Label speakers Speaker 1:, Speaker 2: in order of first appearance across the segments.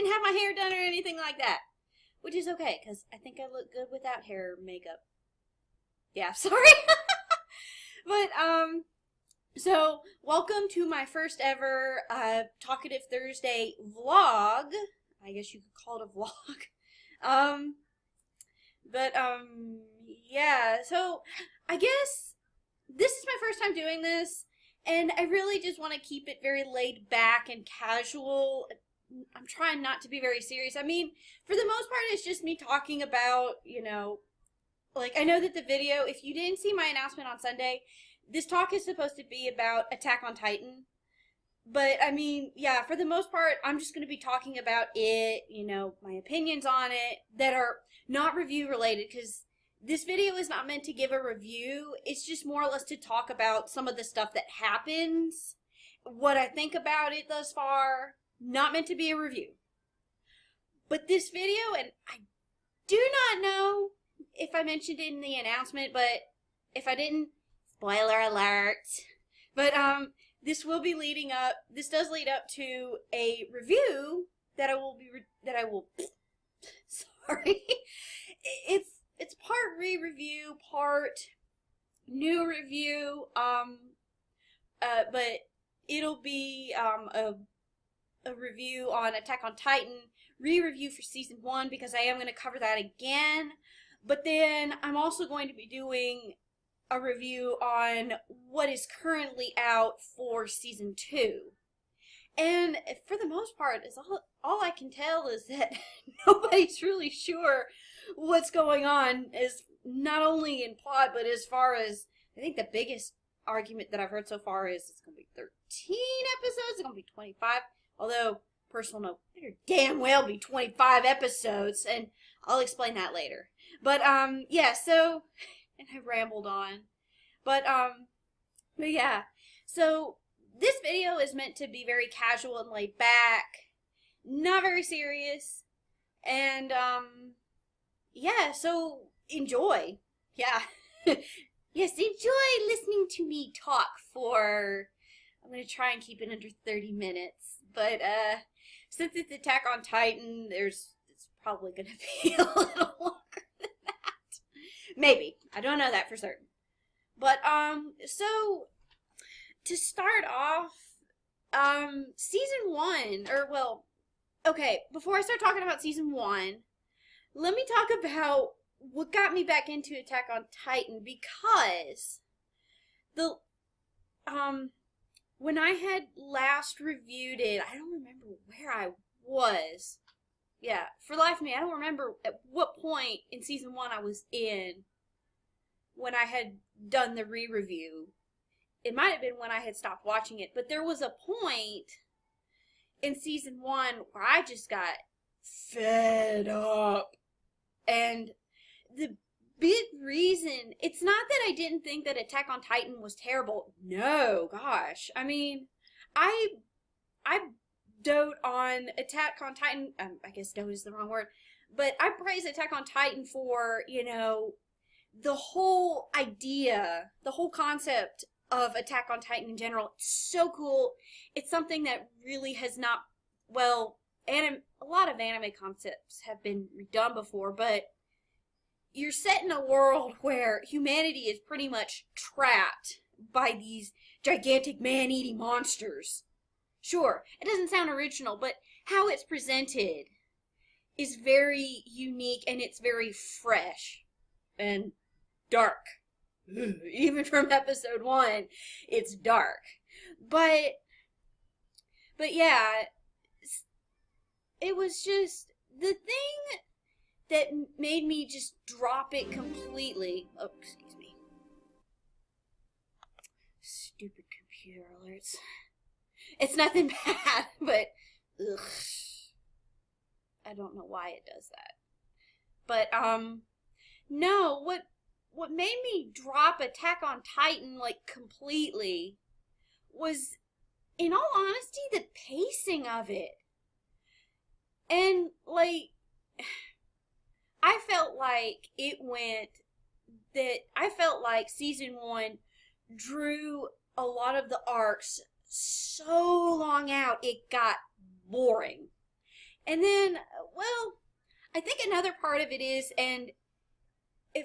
Speaker 1: didn't have my hair done or anything like that. Which is okay, because I think I look good without hair makeup. Yeah, sorry. But, so, welcome to my first ever, Talkative Thursday vlog. I guess you could call it a vlog. Yeah, so, I guess this is my first time doing this, and I really just want to keep it very laid back and casual. I'm trying not to be very serious. I mean, for the most part, it's just me talking about, like, I know that the video, if you didn't see my announcement on Sunday, this talk is supposed to be about Attack on Titan. But, I mean, yeah, for the most part, I'm just going to be talking about it, my opinions on it that are not review related, because this video is not meant to give a review. It's just more or less to talk about some of the stuff that happens, what I think about it thus far. Not meant to be a review. But this video, and I do not know if I mentioned it in the announcement, but if I didn't, spoiler alert. But this will be leading up. This does lead up to a review that I will. Sorry, it's part re-review, part new review. But it'll be a review on Attack on Titan, re-review for Season 1, because I am going to cover that again. But then I'm also going to be doing a review on what is currently out for Season 2. And for the most part, is all I can tell is that nobody's really sure what's going on, is not only in plot, but as far as, I think the biggest argument that I've heard so far is it's going to be 13 episodes, it's going to be 25. Although, personal note, there damn well be 25 episodes, and I'll explain that later. But, yeah, so, and I rambled on. But yeah, so this video is meant to be very casual and laid back, not very serious, and, yeah, so enjoy. Yeah. Yes, enjoy listening to me talk for, I'm going to try and keep it under 30 minutes. But, since it's Attack on Titan, it's probably going to be a little longer than that. Maybe. I don't know that for certain. But, so, to start off, Season 1, okay, before I start talking about Season 1, let me talk about what got me back into Attack on Titan, because when I had last reviewed it, I don't remember where I was. Yeah, for the life of me, I don't remember at what point in Season 1 I was in when I had done the re-review. It might have been when I had stopped watching it, but there was a point in Season 1 where I just got fed up. And the big reason, it's not that I didn't think that Attack on Titan was terrible. No, gosh. I mean, I dote on Attack on Titan. I guess dote is the wrong word. But I praise Attack on Titan for, the whole idea, the whole concept of Attack on Titan in general. It's so cool. It's something that really has not, a lot of anime concepts have been redone before, but you're set in a world where humanity is pretty much trapped by these gigantic man-eating monsters. Sure, it doesn't sound original, but how it's presented is very unique, and it's very fresh and dark. Even from episode 1, it's dark. But yeah, it was just the thing that made me just drop it completely. Oh, excuse me. Stupid computer alerts. It's nothing bad, but ugh. I don't know why it does that. But no, what made me drop Attack on Titan completely was, in all honesty, the pacing of it. And I felt like Season 1 drew a lot of the arcs so long out, it got boring. And then, well, I think another part of it is, and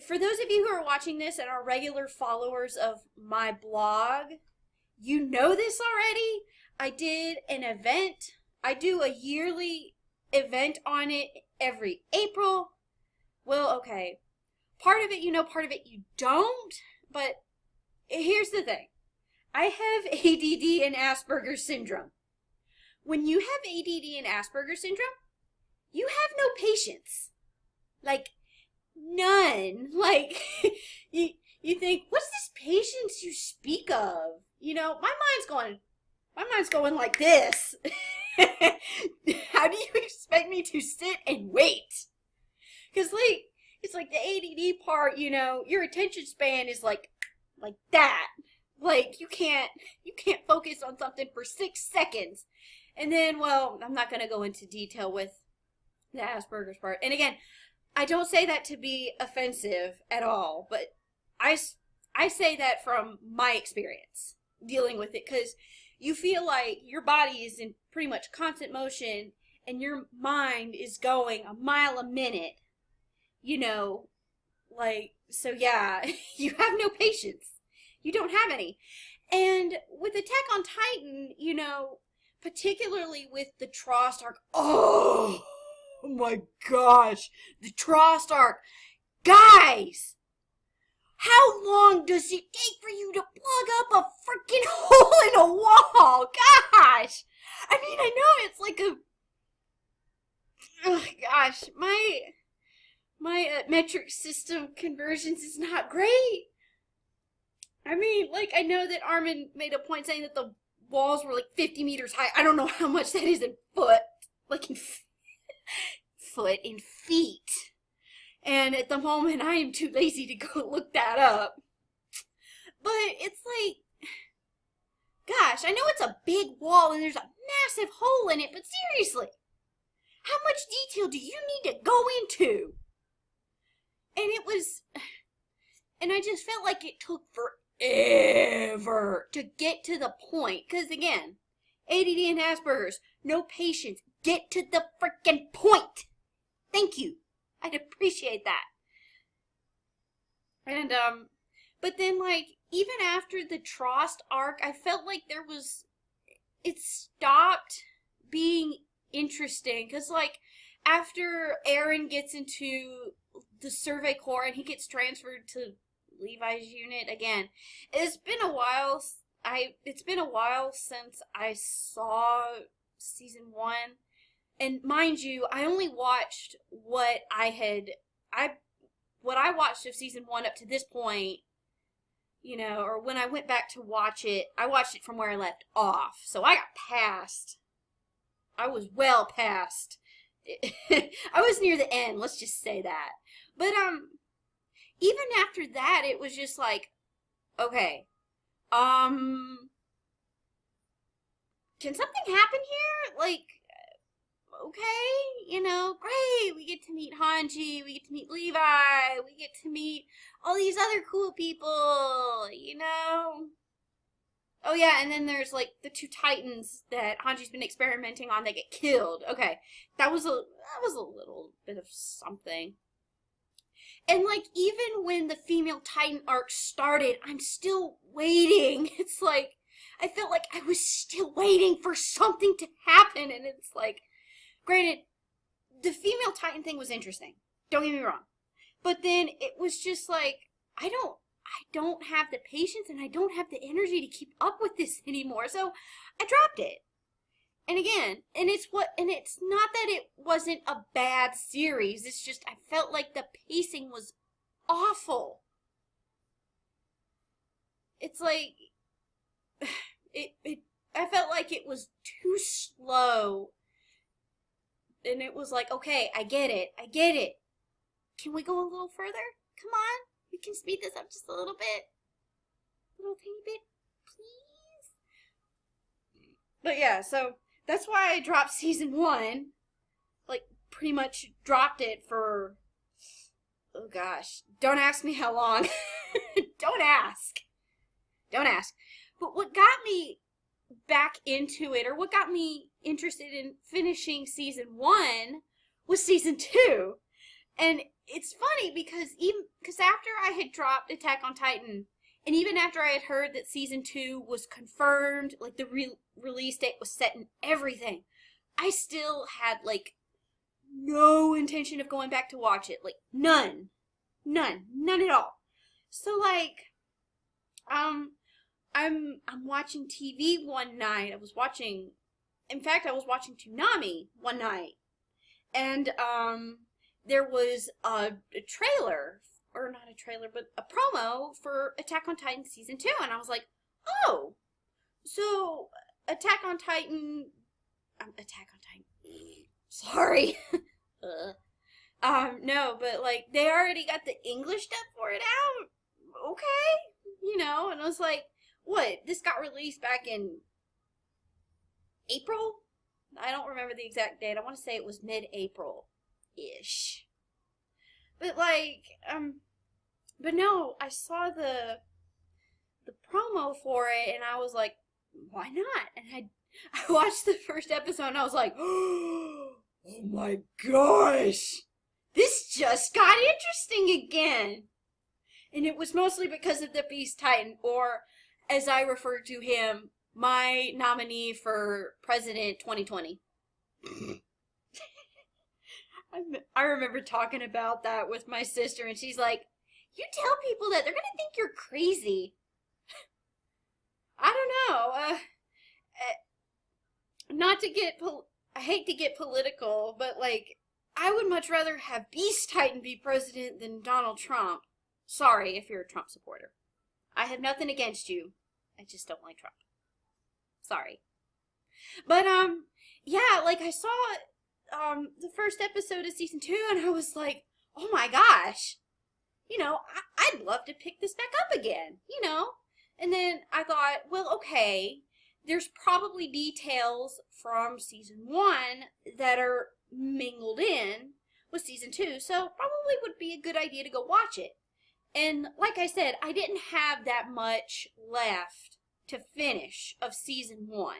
Speaker 1: for those of you who are watching this and are regular followers of my blog, you know this already. I did an event. I do a yearly event on it every April. Well, okay. Part of it you know, part of it you don't. But here's the thing. I have ADD and Asperger's syndrome. When you have ADD and Asperger's syndrome, you have no patience. Like, none. Like, you think, what's this patience you speak of? You know, my mind's going like this. How do you expect me to sit and wait? Because, like, it's like the ADD part, you know, your attention span is like that. Like, you can't focus on something for 6 seconds. And then, well, I'm not going to go into detail with the Asperger's part. And again, I don't say that to be offensive at all, but I say that from my experience dealing with it, because you feel like your body is in pretty much constant motion and your mind is going a mile a minute, you know, like, so yeah, you have no patience. You don't have any. And with Attack on Titan, you know, particularly with the Trost arc, oh my gosh, the Trost arc, guys, how long does it take for you to plug up a freaking hole in a wall? Gosh, I mean, I know it's like a, oh gosh, my metric system conversions is not great. I mean, like, I know that Armin made a point saying that the walls were like 50 meters high. I don't know how much that is in foot, like in foot, in feet. And at the moment, I am too lazy to go look that up. But it's like, gosh, I know it's a big wall and there's a massive hole in it, but seriously, how much detail do you need to go into? And it was, and I just felt like it took forever to get to the point. Because again, ADD and Asperger's, no patience. Get to the freaking point. Thank you. I'd appreciate that. And, but then, like, even after the Trost arc, I felt like it stopped being interesting. Because, like, after Eren gets into the Survey Corps and he gets transferred to Levi's unit again, it's been a while since I saw season 1. And mind you, I only watched what I watched of season 1 up to this point, you know, or when I went back to watch it, I watched it from where I left off. So I was well past. I was near the end, let's just say that. But, even after that, it was just like, okay, can something happen here? Like, okay, you know, great, we get to meet Hanji, we get to meet Levi, we get to meet all these other cool people, you know? Oh yeah, and then there's, like, the 2 Titans that Hanji's been experimenting on that get killed. Okay, that was a little bit of something. And, like, even when the female Titan arc started, I'm still waiting. It's like, I felt like I was still waiting for something to happen, and it's like, granted, the female Titan thing was interesting. Don't get me wrong. But then it was just like, I don't have the patience and I don't have the energy to keep up with this anymore. So I dropped it. And again, and it's not that it wasn't a bad series. It's just I felt like the pacing was awful. It's like I felt like it was too slow. And it was like, okay, I get it. Can we go a little further? Come on. We can speed this up just a little bit. A little tiny bit, please. But yeah, so that's why I dropped season 1. Like, pretty much dropped it for, oh gosh, don't ask me how long. Don't ask. But what got me back into it, or what got me interested in finishing season 1 was season 2. And it's funny because after I had dropped Attack on Titan, and even after I had heard that season 2 was confirmed, like the release date was set and everything, I still had like no intention of going back to watch it. Like none at all. So like, I'm watching TV one night. I was watching Toonami one night, and there was a trailer, or not a trailer, but a promo for Attack on Titan season 2, and I was like, oh, so Attack on Titan, sorry, no, but like they already got the English dub for it out, okay, and I was like, what? This got released back in April? I don't remember the exact date. I want to say it was mid-April-ish. But like, but no, I saw the promo for it, and I was like, why not? And I watched the first episode, and I was like, oh my gosh, this just got interesting again. And it was mostly because of the Beast Titan, or as I refer to him, my nominee for President 2020. I remember talking about that with my sister, and she's like, you tell people that, they're going to think you're crazy. I don't know. I hate to get political, but like, I would much rather have Beast Titan be president than Donald Trump. Sorry if you're a Trump supporter. I have nothing against you. I just don't like Trump. Sorry. But, yeah, like, I saw, the first episode of season 2, and I was like, oh my gosh. I'd love to pick this back up again, And then I thought, well, okay, there's probably details from season 1 that are mingled in with season 2, so probably would be a good idea to go watch it. And like I said, I didn't have that much left to finish of season 1.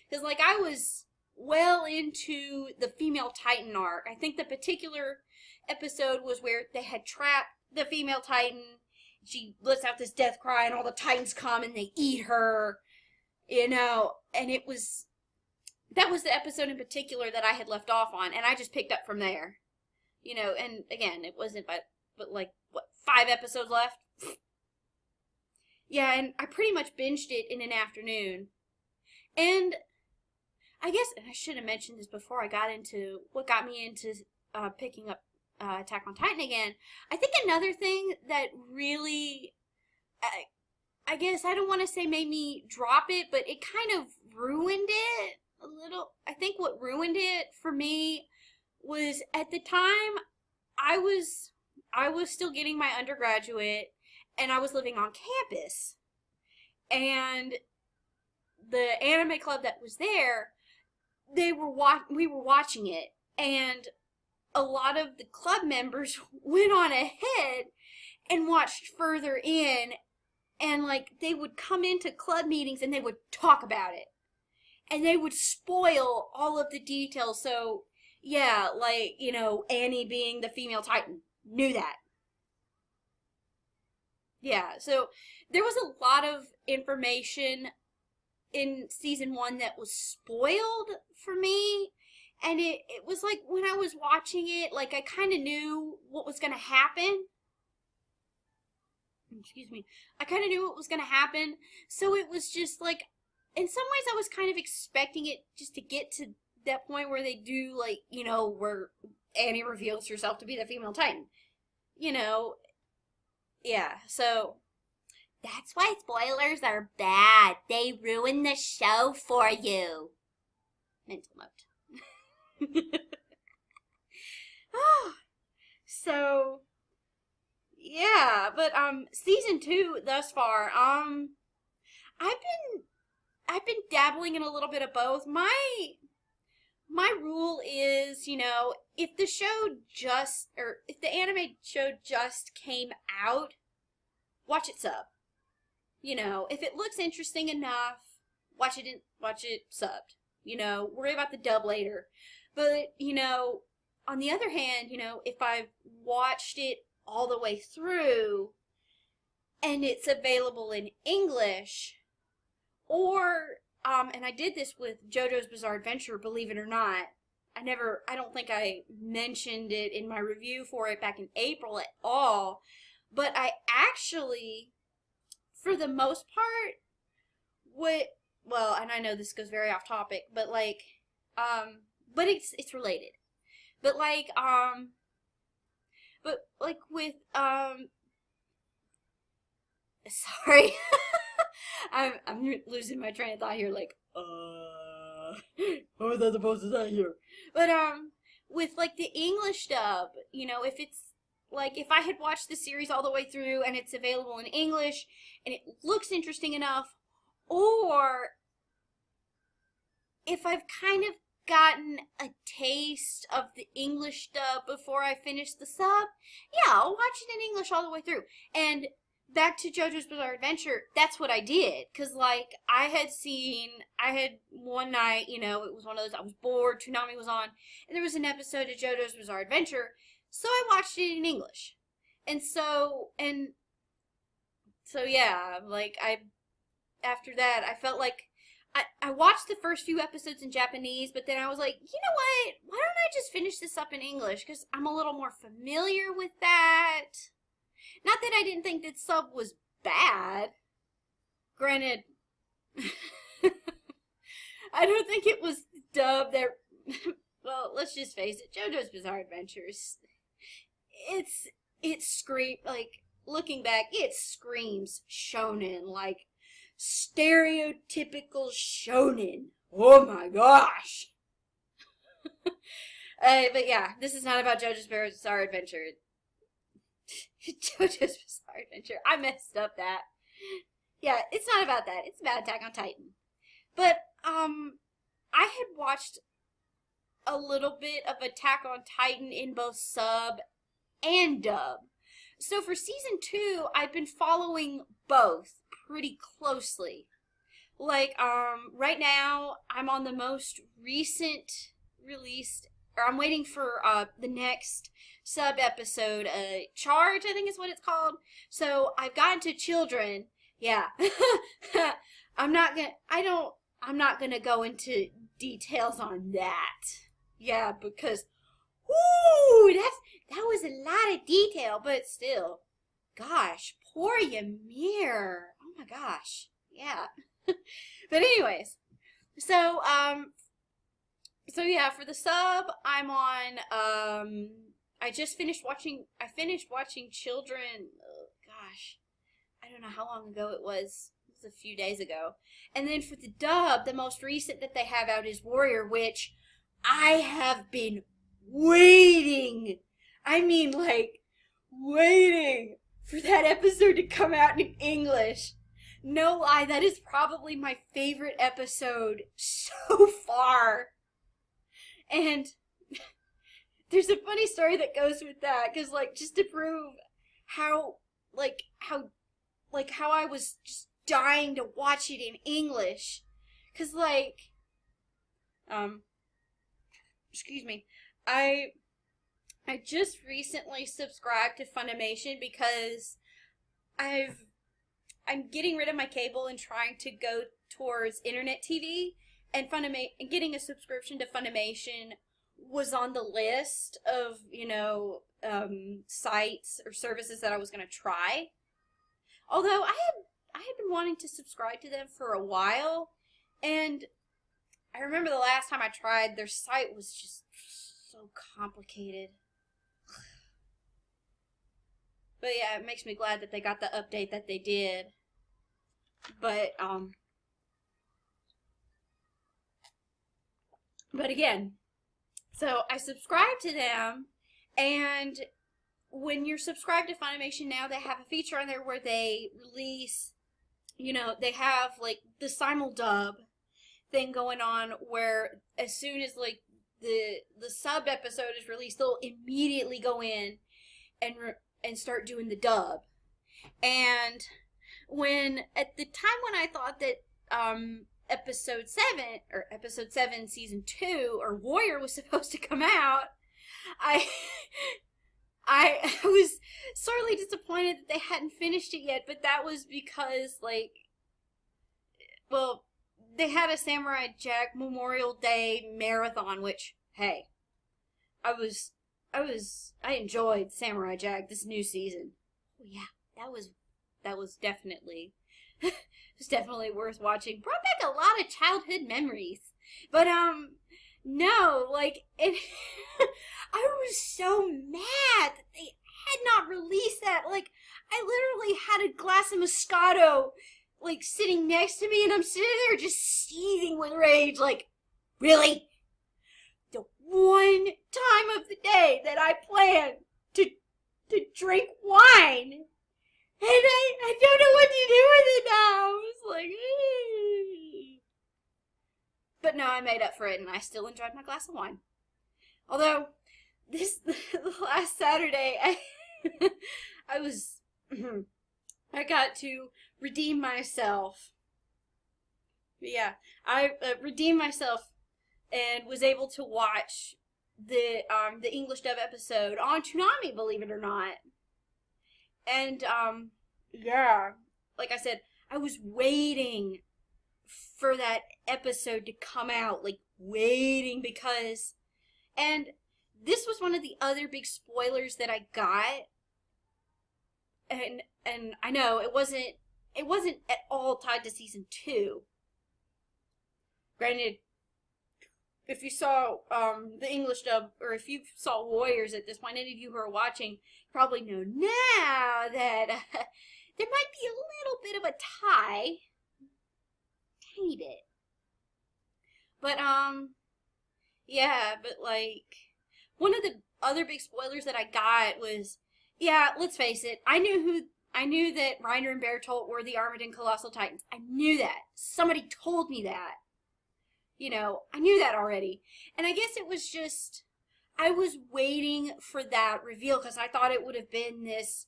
Speaker 1: Because like I was well into the female Titan arc. I think the particular episode was where they had trapped the female Titan. She lets out this death cry and all the Titans come and they eat her. And that was the episode in particular that I had left off on. And I just picked up from there. And again, it wasn't but like, 5 episodes left? Yeah, and I pretty much binged it in an afternoon. And I guess, and I should have mentioned this before I got into what got me into picking up Attack on Titan again. I think another thing that really, I guess I don't want to say made me drop it, but it kind of ruined it a little. I think what ruined it for me was at the time I was still getting my undergraduate, and I was living on campus. And the anime club that was there, we were watching it, and a lot of the club members went on ahead and watched further in, and like they would come into club meetings and they would talk about it, and they would spoil all of the details. So yeah, like, Annie being the female Titan, knew that. Yeah, so there was a lot of information in season 1 that was spoiled for me, and it was like when I was watching it, like I kind of knew what was going to happen. Excuse me. I kind of knew what was going to happen, so it was just like, in some ways I was kind of expecting it just to get to that point where they do, like, where Annie reveals herself to be the female Titan. Yeah, so that's why spoilers are bad. They ruin the show for you. Mental note. So, yeah, but season 2 thus far, I've been dabbling in a little bit of both. My rule is, if the anime show just came out, watch it sub. If it looks interesting enough, watch it subbed. Worry about the dub later. But, on the other hand, if I've watched it all the way through and it's available in English, or, and I did this with JoJo's Bizarre Adventure, believe it or not. I don't think I mentioned it in my review for it back in April at all, but I actually, for the most part, and I know this goes very off topic, but but it's related. But with, sorry, I'm losing my train of thought here, what was I supposed to say here? But, with, the English dub, if it's, if I had watched the series all the way through and it's available in English and it looks interesting enough, or if I've kind of gotten a taste of the English dub before I finish the sub, yeah, I'll watch it in English all the way through. And back to JoJo's Bizarre Adventure, that's what I did. Because, I had one night, it was one of those, I was bored, Toonami was on, and there was an episode of JoJo's Bizarre Adventure, so I watched it in English. And so yeah, after that, I felt like, I watched the first few episodes in Japanese, but then I was like, you know what? Why don't I just finish this up in English? Because I'm a little more familiar with that. Not that I didn't think that sub was bad. Granted, I don't think it was dubbed there. Well, let's just face it. JoJo's Bizarre Adventures. Looking back, it screams shonen, stereotypical shonen. Oh my gosh. But yeah, this is not about JoJo's Bizarre Adventure. JoJo's Bizarre Adventure. I messed up that. Yeah, it's not about that. It's about Attack on Titan. But, I had watched a little bit of Attack on Titan in both sub and dub. So for season 2, I've been following both pretty closely. Right now, I'm on the most recent released, or I'm waiting for the next sub episode, Charge, I think is what it's called. So I've gotten to Children. Yeah. I'm not gonna go into details on that. Yeah, because that was a lot of detail, but still. Gosh, poor Ymir. Oh my gosh. Yeah. But anyways, so yeah, for the sub, I'm on, I finished watching Children, oh, gosh, I don't know how long ago it was a few days ago. And then for the dub, the most recent that they have out is Warrior, which I have been waiting for that episode to come out in English. No lie, that is probably my favorite episode so far. And there's a funny story that goes with that, because, just to prove how I was just dying to watch it in English. Because, excuse me, I just recently subscribed to Funimation because I'm getting rid of my cable and trying to go towards internet TV, and getting a subscription to Funimation was on the list of, sites or services that I was going to try. Although I had been wanting to subscribe to them for a while, and I remember the last time I tried, their site was just so complicated. But yeah, it makes me glad that they got the update that they did. But again, so I subscribed to them, and when you're subscribed to Funimation now, they have a feature on there where they release, they have, the simul-dub thing going on, where as soon as, the sub episode is released, they'll immediately go in and start doing the dub. And at the time when I thought that episode 7, season 2, or Warrior was supposed to come out, I was sorely disappointed that they hadn't finished it yet, but that was because, like, well, they had a Samurai Jack Memorial Day marathon, which, hey, I enjoyed Samurai Jack this new season. Oh yeah, that was definitely it's definitely worth watching. Brought back a lot of childhood memories. But no, like it I was so mad that they had not released that. Like, I literally had a glass of Moscato like sitting next to me, and I'm sitting there just seething with rage, like, really? The one time of the day that I plan to drink wine, and I don't know what to do with it now. It's like, but no, I made up for it, and I still enjoyed my glass of wine. Although this last Saturday, I got to redeem myself. Yeah, I redeemed myself and was able to watch the English dub episode on Toonami, believe it or not. And yeah, like I said, I was waiting for that episode to come out, like waiting, because, and this was one of the other big spoilers that I got. And I know it wasn't at all tied to season 2. Granted, if you saw the English dub, or if you saw Warriors at this point, any of you who are watching probably know now that there might be a little bit of a tie, tiny bit. But yeah, but like one of the other big spoilers that I got was, yeah, let's face it, I knew that Reiner and Bertolt were the Armored and Colossal Titans. I knew that. Somebody told me that. You know, I knew that already. And I guess it was just, I was waiting for that reveal because I thought it would have been this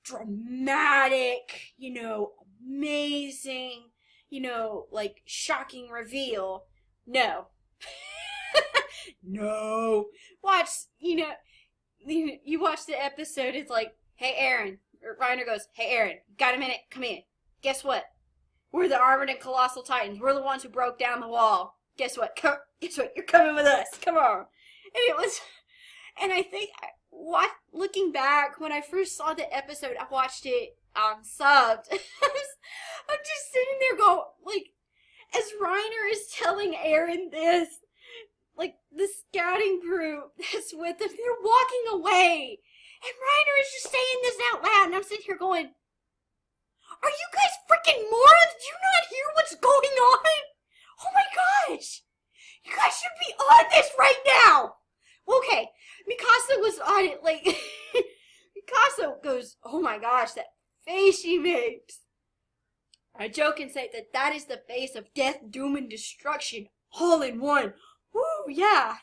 Speaker 1: dramatic, you know, amazing, you know, like shocking reveal. No. No. Watch, you know, you watch the episode, it's like, hey, Aaron. Or Reiner goes, hey, Aaron, got a minute? Come in. Guess what? We're the Armored and Colossal Titans. We're the ones who broke down the wall. Guess what? Guess what? You're coming with us. Come on. And it was, and I think, looking back, when I first saw the episode, I watched it subbed. I'm just sitting there going, like, as Reiner is telling Aaron this, like, the scouting group that's with them, they're walking away. And Reiner is just saying this out loud, and I'm sitting here going, are you guys freaking morons? Do you not hear what's going on? Oh my gosh! You guys should be on this right now! Okay, Mikasa was on it, like, Mikasa goes, oh my gosh, that face she makes. I joke and say that is the face of death, doom, and destruction, all in one. Woo, yeah.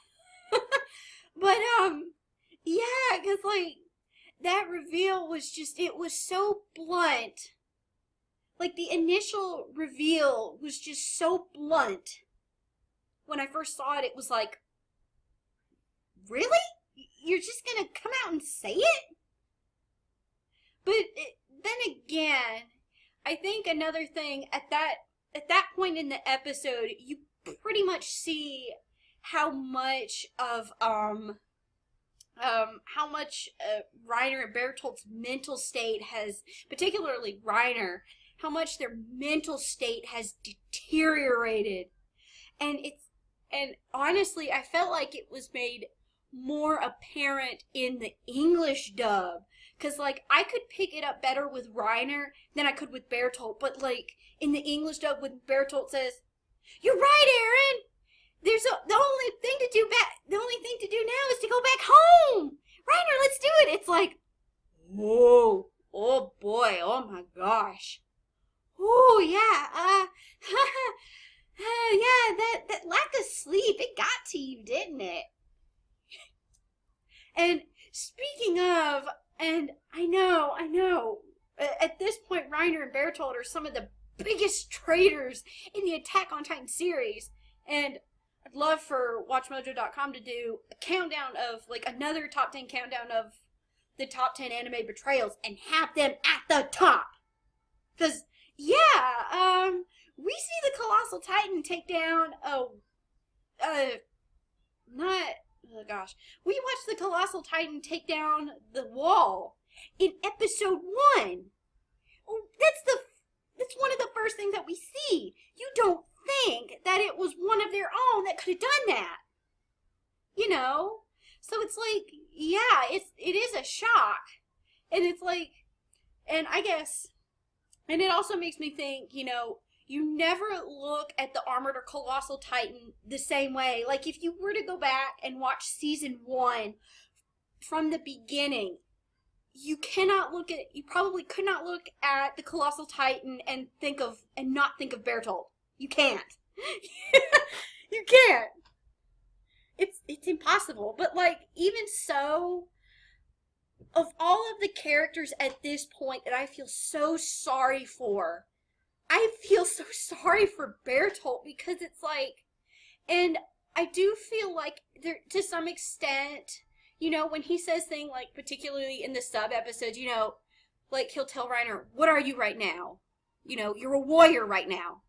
Speaker 1: But, yeah, because, like, that reveal was just, it was so blunt. Like, the initial reveal was just so blunt. When I first saw it, it was like, really? You're just gonna come out and say it? But then again, I think another thing, at that point in the episode, you pretty much see how much of, Reiner and Bertolt's mental state has, particularly Reiner, how much their mental state has deteriorated. And honestly, I felt like it was made more apparent in the English dub. Because, like, I could pick it up better with Reiner than I could with Bertolt. But, like, in the English dub, when Bertolt says, "You're right, Aaron! The only thing to do now is to go back home! Reiner, let's do it!" It's like, whoa, oh boy, oh my gosh. Oh, yeah, yeah, that lack of sleep, it got to you, didn't it? And speaking of, and I know, at this point, Reiner and Bertolt are some of the biggest traitors in the Attack on Titan series. And I'd love for WatchMojo.com to do a countdown of, like, another top 10 countdown of the top 10 anime betrayals and have them at the top. Because, yeah, we see the Colossal Titan take down, we watched the Colossal Titan take down the wall in episode 1. That's one of the first things that we see. You don't think that it was one of their own that could have done that. You know? So it's like, yeah, it is a shock. And it's like, and I guess, and it also makes me think, you know, you never look at the Armored or Colossal Titan the same way. Like, if you were to go back and watch season 1 from the beginning, you probably could not look at the Colossal Titan and not think of Bertolt. You can't. You can't. It's impossible. But, like, even so, of all of the characters at this point that I feel so sorry for, I feel so sorry for Bertolt, because it's like, and I do feel like there, to some extent, you know, when he says things like, particularly in the sub episodes, you know, like he'll tell Reiner, what are you right now? You know, you're a warrior right now.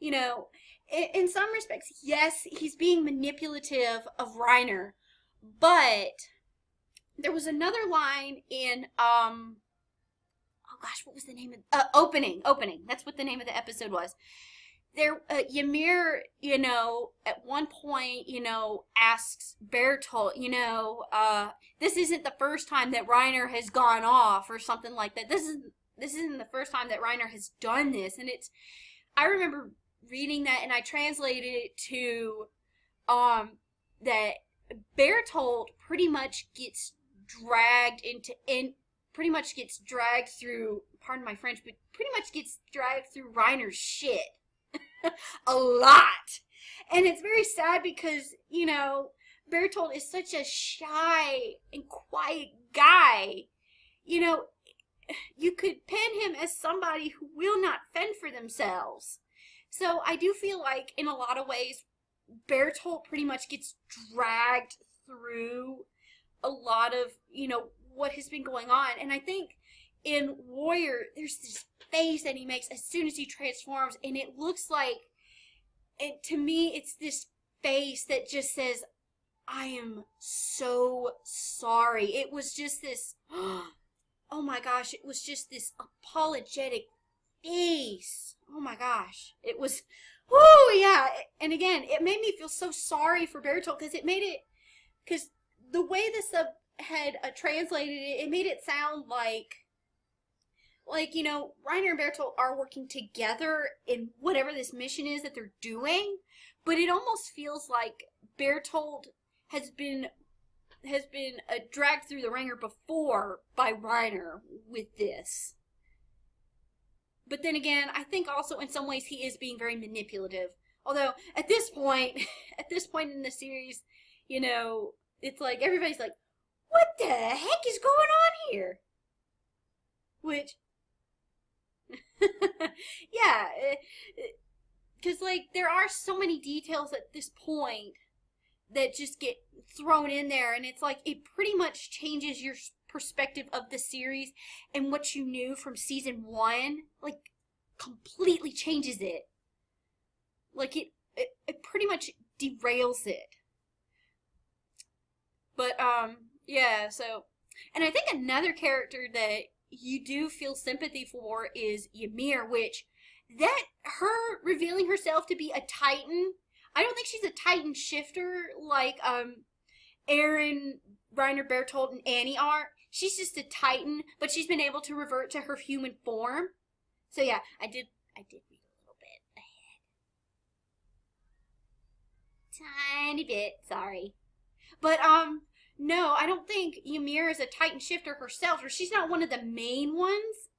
Speaker 1: You know, in some respects, yes, he's being manipulative of Reiner, but there was another line in, what was the name of opening. That's what the name of the episode was. There, Ymir, you know, at one point, you know, asks Bertolt, you know, this isn't the first time that Reiner has gone off or something like that. This isn't the first time that Reiner has done this. And I remember reading that, and I translated it to, that Bertolt pretty much gets dragged through, pardon my French, but pretty much gets dragged through Reiner's shit. A lot. And it's very sad because, you know, Bertolt is such a shy and quiet guy. You know, you could pen him as somebody who will not fend for themselves. So I do feel like, in a lot of ways, Bertolt pretty much gets dragged through a lot of, you know, what has been going on. And I think in Warrior, there's this face that he makes as soon as he transforms, and it looks like, and to me, it's this face that just says, I am so sorry. It was just this, oh my gosh, it was just this apologetic face. Oh my gosh. It was, whoo, yeah. And again, it made me feel so sorry for Bertolt, because the way the sub had translated it, it made it sound like, you know, Reiner and Bertolt are working together in whatever this mission is that they're doing, but it almost feels like Bertolt has been dragged through the ringer before by Reiner with this. But then again, I think also in some ways he is being very manipulative. Although at this point in the series, you know, it's like everybody's like, what the heck is going on here? Which, yeah, because like there are so many details at this point that just get thrown in there, and it's like it pretty much changes your perspective of the series and what you knew from season 1, like completely changes it. Like it pretty much derails it. But yeah, so, and I think another character that you do feel sympathy for is Ymir, which her revealing herself to be a Titan, I don't think she's a Titan shifter like Eren, Reiner, Bertolt, and Annie are. She's just a Titan, but she's been able to revert to her human form. So yeah, I did read a little bit ahead. Tiny bit, sorry. But no, I don't think Ymir is a Titan shifter herself, or she's not one of the main ones.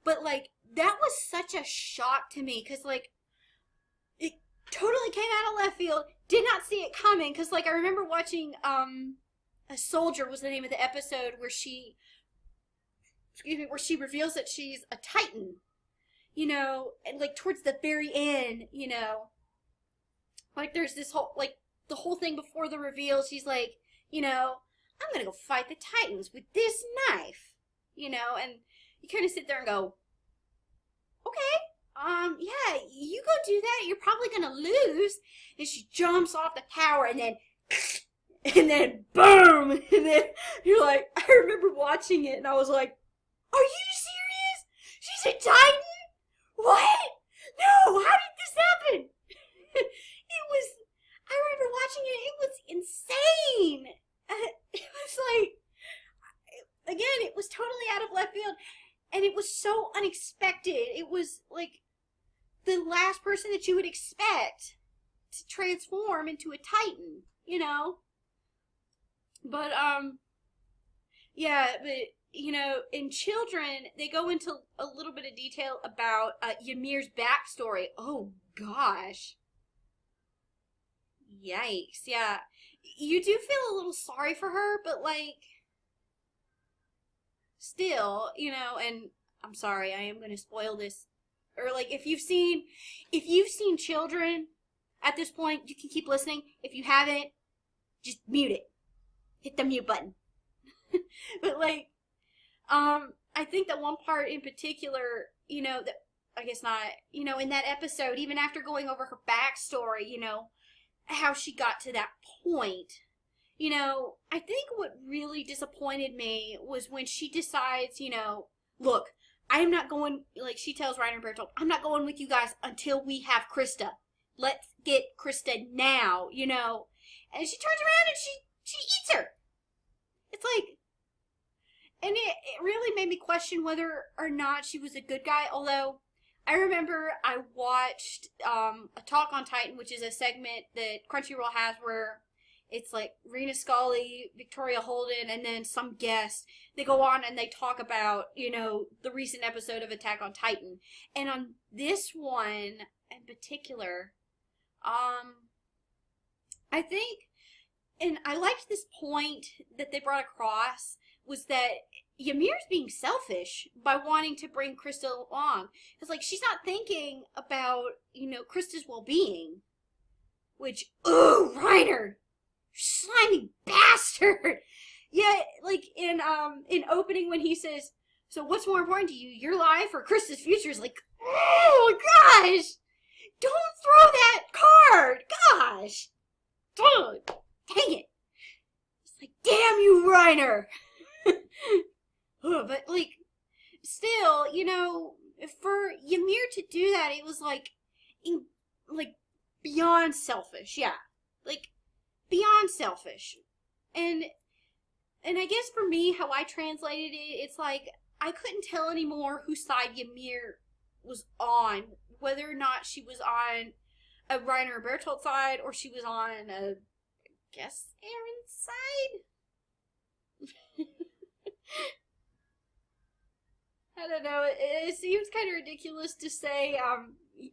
Speaker 1: But like that was such a shock to me, because like it totally came out of left field. Did not see it coming, because like I remember watching A Soldier was the name of the episode where she reveals that she's a Titan. and like towards the very end, like there's this whole, like the whole thing before the reveal, she's like, I'm gonna go fight the Titans with this knife, and you kind of sit there and go, okay, yeah, you go do that, you're probably gonna lose. And she jumps off the tower and then and then boom, and then you're like, I remember watching it and I was like, are you serious? She's a Titan? What? No, how did this happen? I remember watching it, it was insane. It was like, again, it was totally out of left field, and it was so unexpected. It was like the last person that you would expect to transform into a Titan, But, yeah, but, in Children, they go into a little bit of detail about Ymir's backstory. Oh, gosh. Yikes, yeah. You do feel a little sorry for her, but, like, still, and I'm sorry, I am going to spoil this. Or, like, if you've seen Children at this point, you can keep listening. If you haven't, just mute it. Hit the mute button. But, like, I think that one part in particular, that, I guess not, in that episode, even after going over her backstory, how she got to that point, I think what really disappointed me was when she decides, look, I am not going, like she tells Reiner and Bertolt, I'm not going with you guys until we have Krista. Let's get Krista now, and she turns around and she eats her. It's like, and it really made me question whether or not she was a good guy, although I remember I watched a Talk on Titan, which is a segment that Crunchyroll has where it's like Rena Scully, Victoria Holden, and then some guest. They go on and they talk about, the recent episode of Attack on Titan. And on this one in particular, I think, and I liked this point that they brought across, was that Ymir's being selfish by wanting to bring Krista along. It's like, she's not thinking about, Krista's well-being. Which, ooh, Reiner! Slimy bastard! Yeah, like, in opening when he says, so what's more important to you, your life or Krista's future? Is like, oh, gosh! Don't throw that card! Gosh! Dang it! It's like, damn you, Reiner! But, like, still, for Ymir to do that, it was, like, beyond selfish, yeah. Like, beyond selfish. And I guess for me, how I translated it, it's like, I couldn't tell anymore whose side Ymir was on. Whether or not she was on a Reiner and Bertolt side, or she was on a, I guess, Aaron's side? I don't know, it seems kind of ridiculous to say,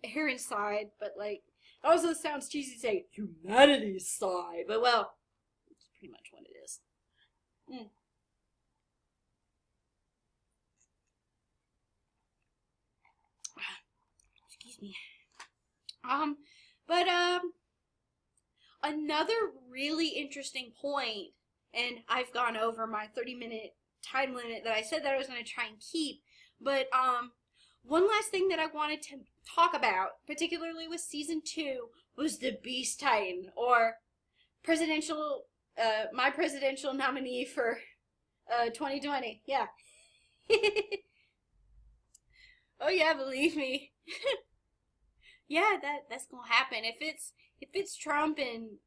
Speaker 1: Aaron's side, but, like, it also sounds cheesy to say humanity's side, but, well, it's pretty much what it is. Excuse me. But, another really interesting point, and I've gone over my 30-minute time limit that I said that I was going to try and keep, but, one last thing that I wanted to talk about, particularly with Season 2, was the Beast Titan, or my presidential nominee for, 2020, yeah. Oh yeah, believe me. Yeah, that's gonna happen. If it's Trump, and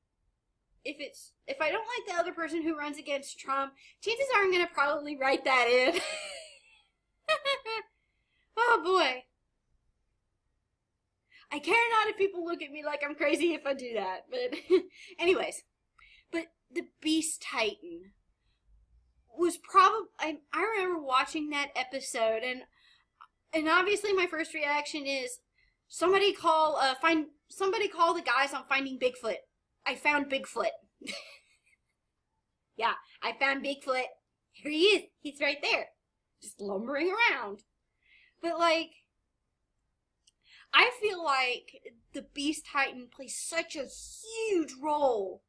Speaker 1: if I don't like the other person who runs against Trump, chances are I'm gonna probably write that in. Oh boy. I care not if people look at me like I'm crazy if I do that, but anyways. But the Beast Titan was probably, I remember watching that episode, and obviously my first reaction is, somebody call the guys on Finding Bigfoot. I found Bigfoot. Yeah, I found Bigfoot. Here he is. He's right there. Just lumbering around. But, like, I feel like the Beast Titan plays such a huge role.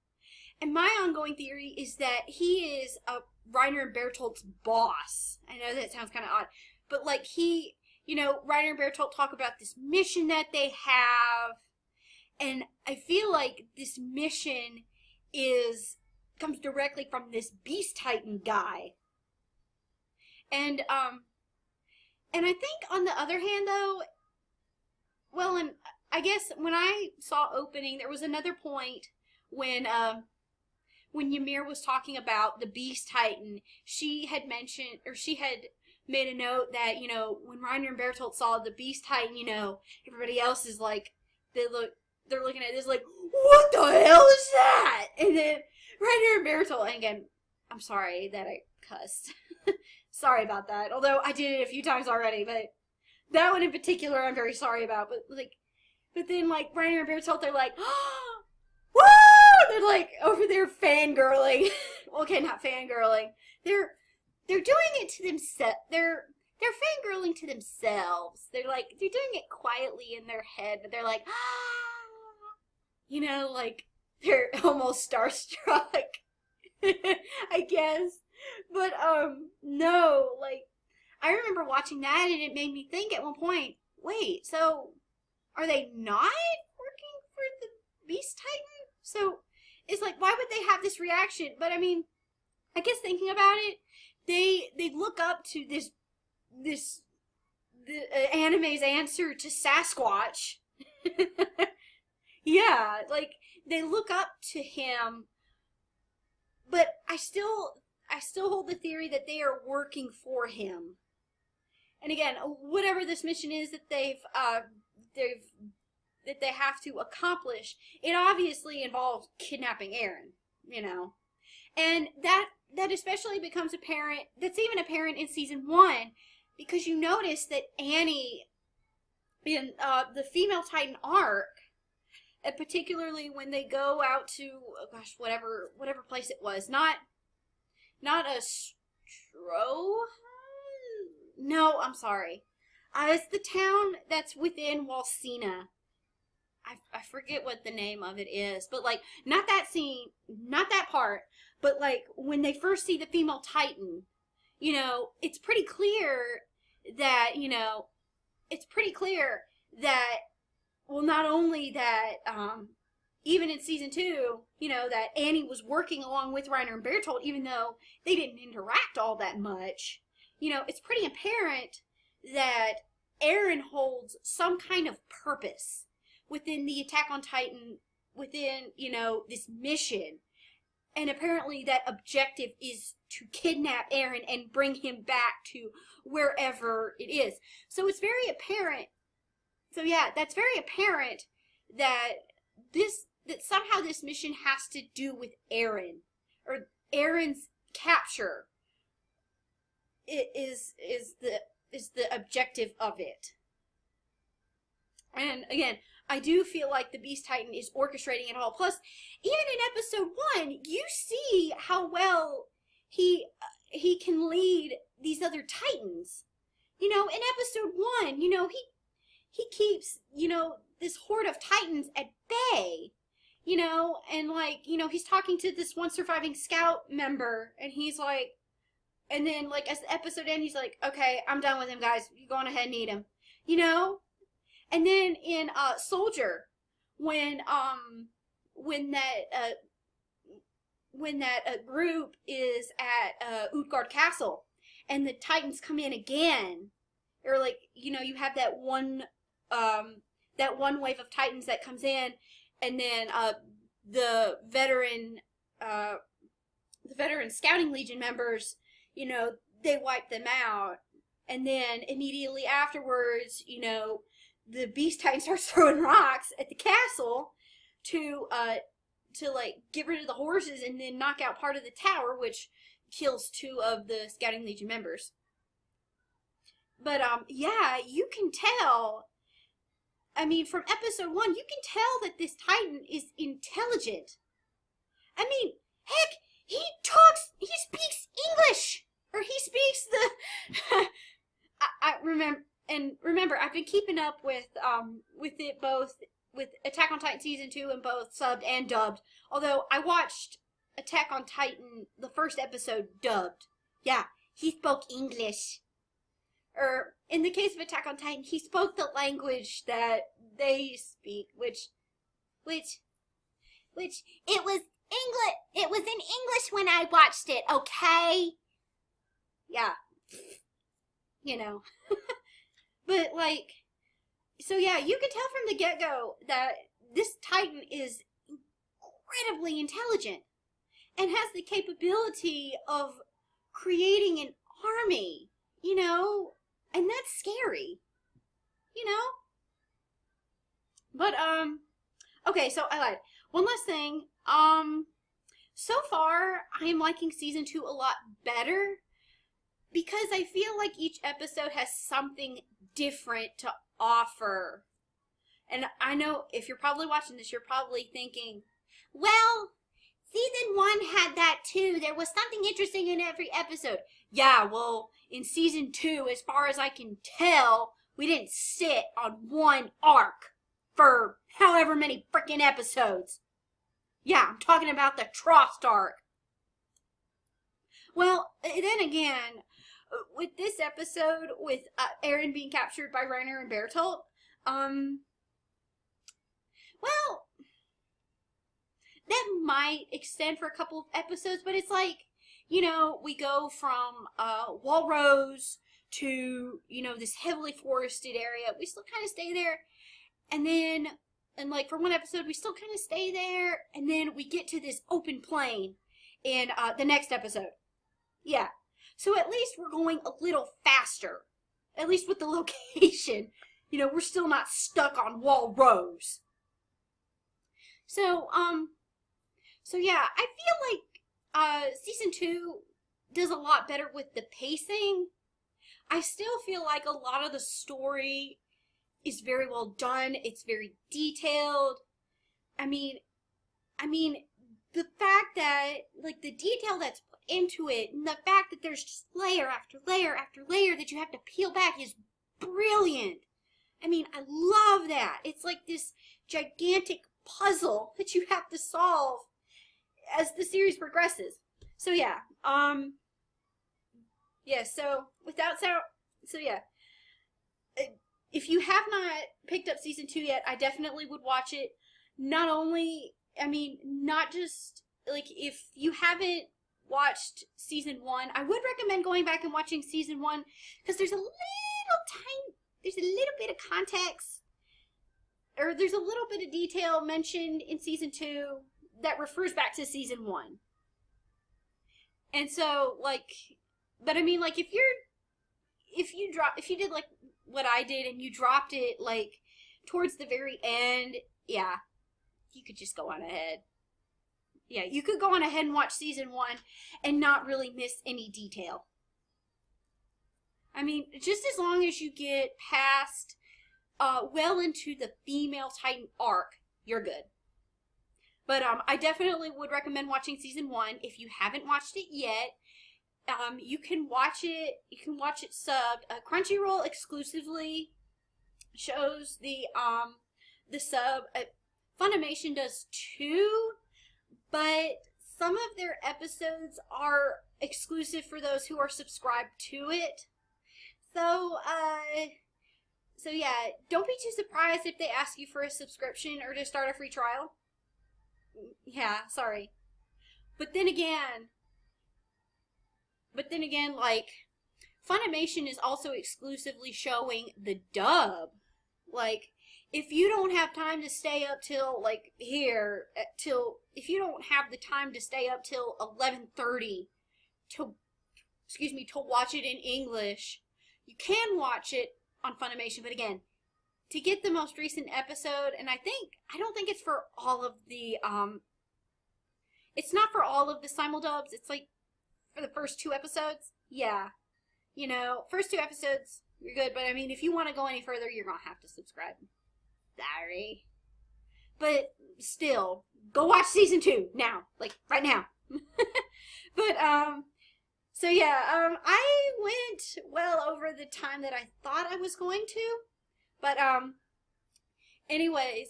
Speaker 1: And my ongoing theory is that he is Reiner and Bertolt's boss. I know that sounds kind of odd. But, like, Reiner and Bertolt talk about this mission that they have. And I feel like this mission comes directly from this Beast Titan guy. And I think on the other hand, though, well, and I guess when I saw opening, there was another point when Ymir was talking about the Beast Titan, she had mentioned, or she had made a note that, when Reiner and Bertolt saw the Beast Titan, everybody else is like, they're looking at this like, what the hell is that? And then Reiner and Bertolt, and again, I'm sorry that I cussed. Sorry about that. Although I did it a few times already, but that one in particular I'm very sorry about. But then Reiner and Bertolt, they're like, oh, woo! They're like over there fangirling. Okay, not fangirling. They're doing it to themselves. They're fangirling to themselves. They're doing it quietly in their head, but they're like, they're almost starstruck. I guess. But, no, I remember watching that and it made me think at one point, wait, so are they not working for the Beast Titan? So it's like, why would they have this reaction? But I mean, I guess thinking about it, they look up to the anime's answer to Sasquatch. Yeah, they look up to him, but I still hold the theory that they are working for him. And again, whatever this mission is that they have to accomplish, it obviously involves kidnapping Eren, And that especially becomes apparent, that's even apparent in season 1, because you notice that Annie, in the female Titan arc, and particularly when they go out to, whatever place it was, not a No, I'm sorry. It's the town that's within Walsina. I forget what the name of it is, but not that scene, not that part, but when they first see the female Titan, it's pretty clear that, well, not only that, even in season 2, that Annie was working along with Reiner and Bertolt, even though they didn't interact all that much, it's pretty apparent that Eren holds some kind of purpose within the Attack on Titan, within, this mission. And apparently that objective is to kidnap Eren and bring him back to wherever it is. So it's very apparent. So yeah, that's very apparent that somehow this mission has to do with Eren, or Eren's capture is the objective of it. And again, I do feel like the Beast Titan is orchestrating it all. Plus, even in episode 1, you see how well he can lead these other Titans. In episode 1, he keeps, this horde of Titans at bay. And he's talking to this one surviving scout member, and he's like, and then as the episode ends, he's like, okay, I'm done with him, guys. You go on ahead and eat him. And then in Soldier, when that group is at Utgard Castle, and the Titans come in again, or you have that one wave of Titans that comes in, and then the veteran Scouting Legion members, they wipe them out, and then immediately afterwards, the Beast Titan starts throwing rocks at the castle to get rid of the horses and then knock out part of the tower, which kills 2 of the Scouting Legion members. But yeah, you can tell. I mean, from episode 1, you can tell that this Titan is intelligent. I mean, heck, he speaks English, or he speaks the. and remember, I've been keeping up with it both with Attack on Titan season 2 and both subbed and dubbed. Although I watched Attack on Titan, the first episode, dubbed. Yeah, he spoke English. Or in the case of Attack on Titan, he spoke the language that they speak, which it was English. It was in English when I watched it. Okay. Yeah. You know. But like, so yeah, you can tell from the get-go that this Titan is incredibly intelligent and has the capability of creating an army, you know, and that's scary, you know? But, okay, so I lied. One last thing, so far, I am liking season 2 a lot better because I feel like each episode has something different to offer. And I know if you're probably watching this, you're probably thinking, well, season 1 had that too. There was something interesting in every episode. Yeah, well, in season 2, as far as I can tell, we didn't sit on one arc for however many freaking episodes. Yeah, I'm talking about the Trost arc. Well, then again, with this episode, with Eren being captured by Reiner and Bertolt, well, that might extend for a couple of episodes, but it's like, you know, we go from Walrose to, you know, this heavily forested area. We still kind of stay there, and then, and like for one episode, we still kind of stay there, and then we get to this open plain in the next episode. Yeah. So at least we're going a little faster. At least with the location. You know, we're still not stuck on Walrose. So yeah, I feel like season 2 does a lot better with the pacing. I still feel like a lot of the story is very well done. It's very detailed. I mean, the fact that, like, the detail that's put into it, and the fact that there's just layer after layer after layer that you have to peel back is brilliant. I mean, I love that. It's like this gigantic puzzle that you have to solve as the series progresses. So yeah, if you have not picked up season 2 yet, I definitely would watch it. Not only, I mean, not just, like, if you haven't watched season 1, I would recommend going back and watching season 1, because there's a little bit of context, or there's a little bit of detail mentioned in season 2 that refers back to season 1. And so, like, but I mean, like, if you did like what I did and you dropped it like towards the very end, yeah, you could just go on ahead. Yeah, you could go on ahead and watch season 1 and not really miss any detail. I mean, just as long as you get past well into the female Titan arc, you're good. But I definitely would recommend watching season 1 if you haven't watched it yet. You can watch it. You can watch it subbed. Crunchyroll exclusively shows the sub. Funimation does too, but some of their episodes are exclusive for those who are subscribed to it. So yeah, don't be too surprised if they ask you for a subscription or to start a free trial. Yeah, sorry. But then again, like, Funimation is also exclusively showing the dub. Like, if you don't have time to stay up till, like, if you don't have the time to stay up till 11:30 to watch it in English, you can watch it on Funimation, but again, to get the most recent episode, and I don't think it's for all of the, it's not for all of the simuldubs, it's like for the first 2 episodes. Yeah, you know, first 2 episodes, you're good, but I mean, if you want to go any further, you're gonna have to subscribe. Sorry. But still, go watch season 2 now, like right now. But, So yeah, I went well over the time that I thought I was going to, but anyways,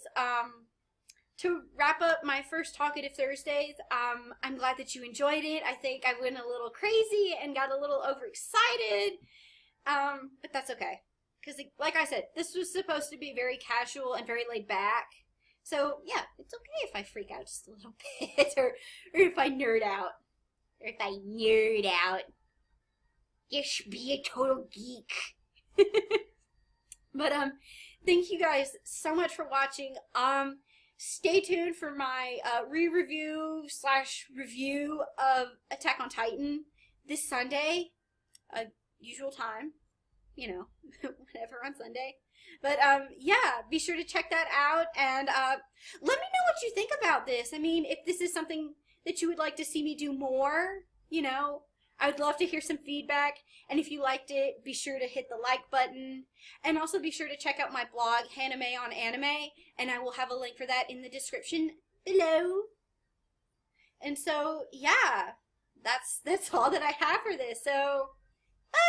Speaker 1: to wrap up my first Talkative Thursdays, I'm glad that you enjoyed it. I think I went a little crazy and got a little overexcited, but that's okay. Because, like I said, this was supposed to be very casual and very laid back. So, yeah, it's okay if I freak out just a little bit, or if I nerd out. Or if I nerd out. Just be a total geek. But, thank you guys so much for watching. Stay tuned for my re-review / review of Attack on Titan this Sunday, usual time, you know, whatever on Sunday. But yeah, be sure to check that out, and let me know what you think about this. I mean, if this is something that you would like to see me do more, you know, I would love to hear some feedback. And if you liked it, be sure to hit the like button. And also be sure to check out my blog, Hanime on Anime, and I will have a link for that in the description below. And so, yeah, that's all that I have for this. So, bye!